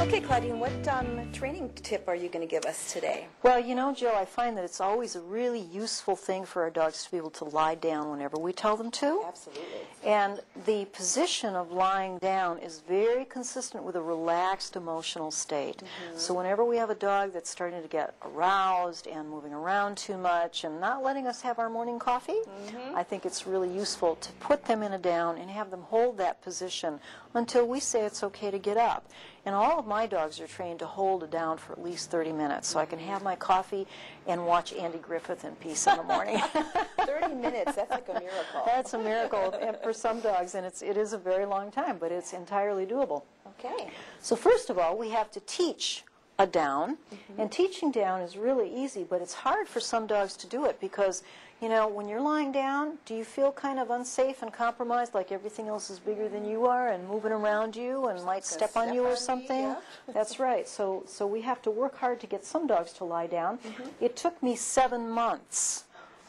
Okay, Claudine, what training tip are you going to give us today? Well, you know, Jill, I find that it's always a really useful thing for our dogs to be able to lie down whenever we tell them to. Absolutely. And the position of lying down is very consistent with a relaxed emotional state. So whenever we have a dog that's starting to get aroused and moving around too much and not letting us have our morning coffee, I think it's really useful to put them in a down and have them hold that position until we say it's okay to get up. And all of my dogs are trained to hold a down for at least 30 minutes, so I can have my coffee and watch Andy Griffith in peace in the morning. 30 minutes, that's like a miracle. That's a miracle for some dogs, and it is a very long time, but it's entirely doable. Okay. So first of all, we have to teach a down, and teaching down is really easy, but it's hard for some dogs to do it because, you know, when you're lying down, do you feel kind of unsafe and compromised, like everything else is bigger than you are and moving around you and might step on you or something? Yeah. That's right. So we have to work hard to get some dogs to lie down. It took me 7 months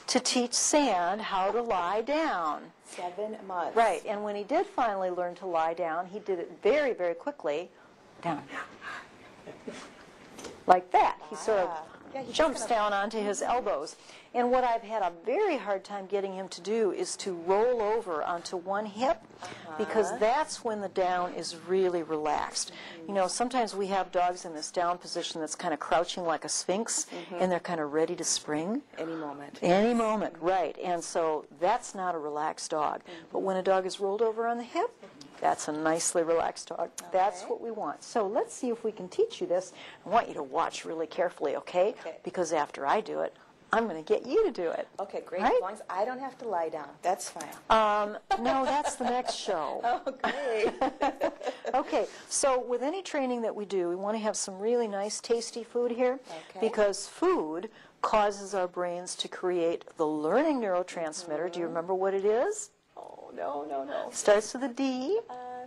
to teach Sand how to lie down. 7 months. Right, and when he did finally learn to lie down, he did it very, very quickly. Down. Like that. He sort of jumps down onto his elbows. And what I've had a very hard time getting him to do is to roll over onto one hip, because that's when the down is really relaxed. You know, sometimes we have dogs in this down position that's kind of crouching like a sphinx, and they're kind of ready to spring. Any moment. Any moment, right. And so that's not a relaxed dog. But when a dog is rolled over on the hip, that's a nicely relaxed dog. That's what we want. So let's see if we can teach you this. I want you to watch really carefully, okay? Because after I do it, I'm going to get you to do it. Okay, great. Right? As long as I don't have to lie down, that's fine. No, that's the next show. Oh, great. Okay, so with any training that we do, we want to have some really nice, tasty food here, because food causes our brains to create the learning neurotransmitter. Do you remember what it is? Oh, no. Starts with a D.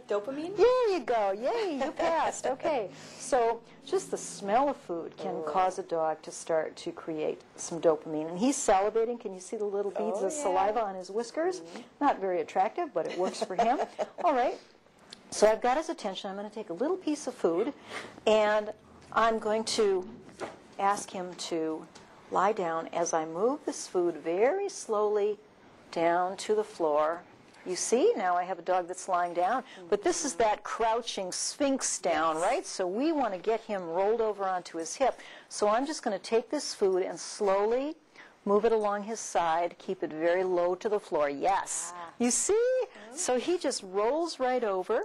Dopamine? There you go. Yay, you passed. Okay. So just the smell of food can cause a dog to start to create some dopamine. And he's salivating. Can you see the little beads of saliva on his whiskers? Not very attractive, but it works for him. All right. So I've got his attention. I'm going to take a little piece of food, and I'm going to ask him to lie down as I move this food very slowly down to the floor. You see, now I have a dog that's lying down, but this is that crouching sphinx down, right? So we want to get him rolled over onto his hip. So I'm just going to take this food and slowly move it along his side, keep it very low to the floor. Yes. You see? So he just rolls right over.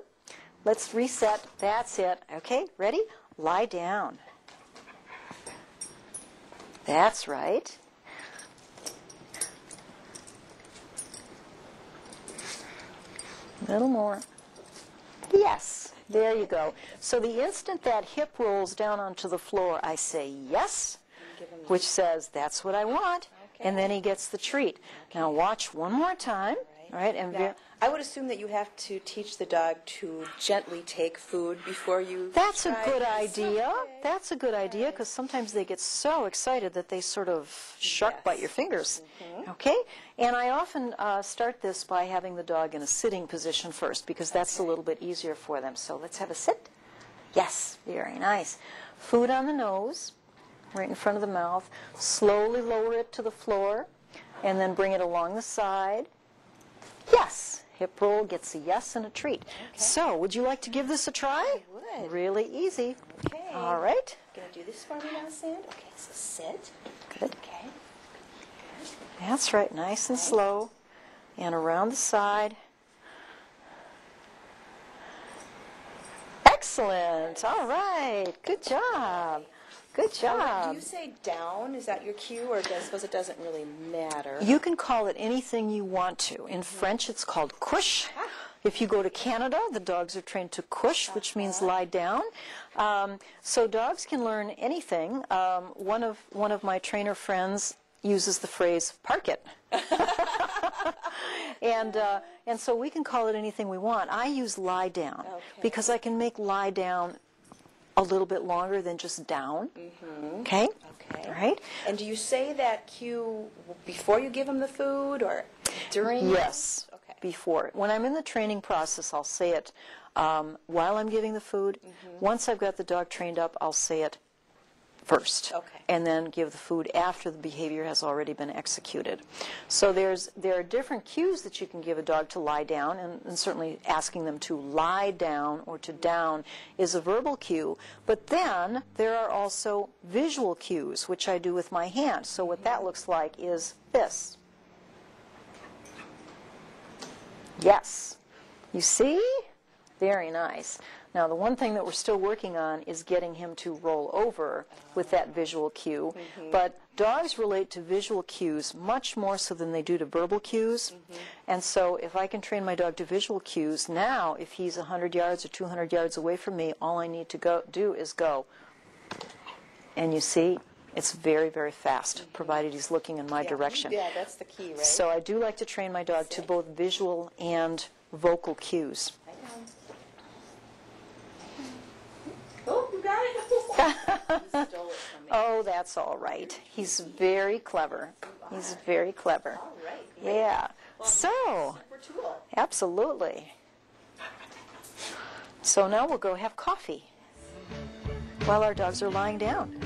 Let's reset. That's it. Okay, ready? Lie down. That's right. A little more. Yes, there you go. So the instant that hip rolls down onto the floor, I say yes, which says that's what I want, and then he gets the treat. Now watch one more time. All right, and now, I would assume that you have to teach the dog to gently take food before you That's a good this. idea. Okay. That's a good idea, because sometimes they get so excited that they sort of shark bite your fingers. Okay? And I often start this by having the dog in a sitting position first, because that's a little bit easier for them. So let's have a sit. Yes, very nice. Food on the nose, right in front of the mouth. Slowly lower it to the floor, and then bring it along the side. Yes. Hip roll gets a yes and a treat. So, would you like to give this a try? I would. Really easy. Okay. All right. Going to do this for me now, Sand? Okay, so sit. Good. Okay. That's right. Nice and slow. And around the side. Excellent. All right. Good job. Good job. Do you say down? Is that your cue, or I suppose it doesn't really matter? You can call it anything you want to. In French, it's called couche. If you go to Canada, the dogs are trained to couche, which means lie down. So dogs can learn anything. One of my trainer friends uses the phrase "park it," and so we can call it anything we want. I use lie down because I can make lie down a little bit longer than just down. Okay? Okay. All right? And do you say that cue before you give them the food or during? Yes. Okay. Before. When I'm in the training process, I'll say it while I'm giving the food. Once I've got the dog trained up, I'll say it first, Okay. and then give the food after the behavior has already been executed. So there are different cues that you can give a dog to lie down, and certainly asking them to lie down or to down is a verbal cue. But then there are also visual cues, which I do with my hand. So what that looks like is this. Yes. You see? Very nice. Now, the one thing that we're still working on is getting him to roll over with that visual cue. But dogs relate to visual cues much more so than they do to verbal cues. And so if I can train my dog to visual cues, now if he's 100 yards or 200 yards away from me, all I need to do is go. And you see, it's very, very fast, provided he's looking in my direction. Yeah, that's the key, right? So I do like to train my dog to both visual and vocal cues. Oh, you got it. You stole it from me. Oh, that's all right. He's very clever. He's very clever. All right. Yeah. So, Super tool. absolutely. So now we'll go have coffee while our dogs are lying down.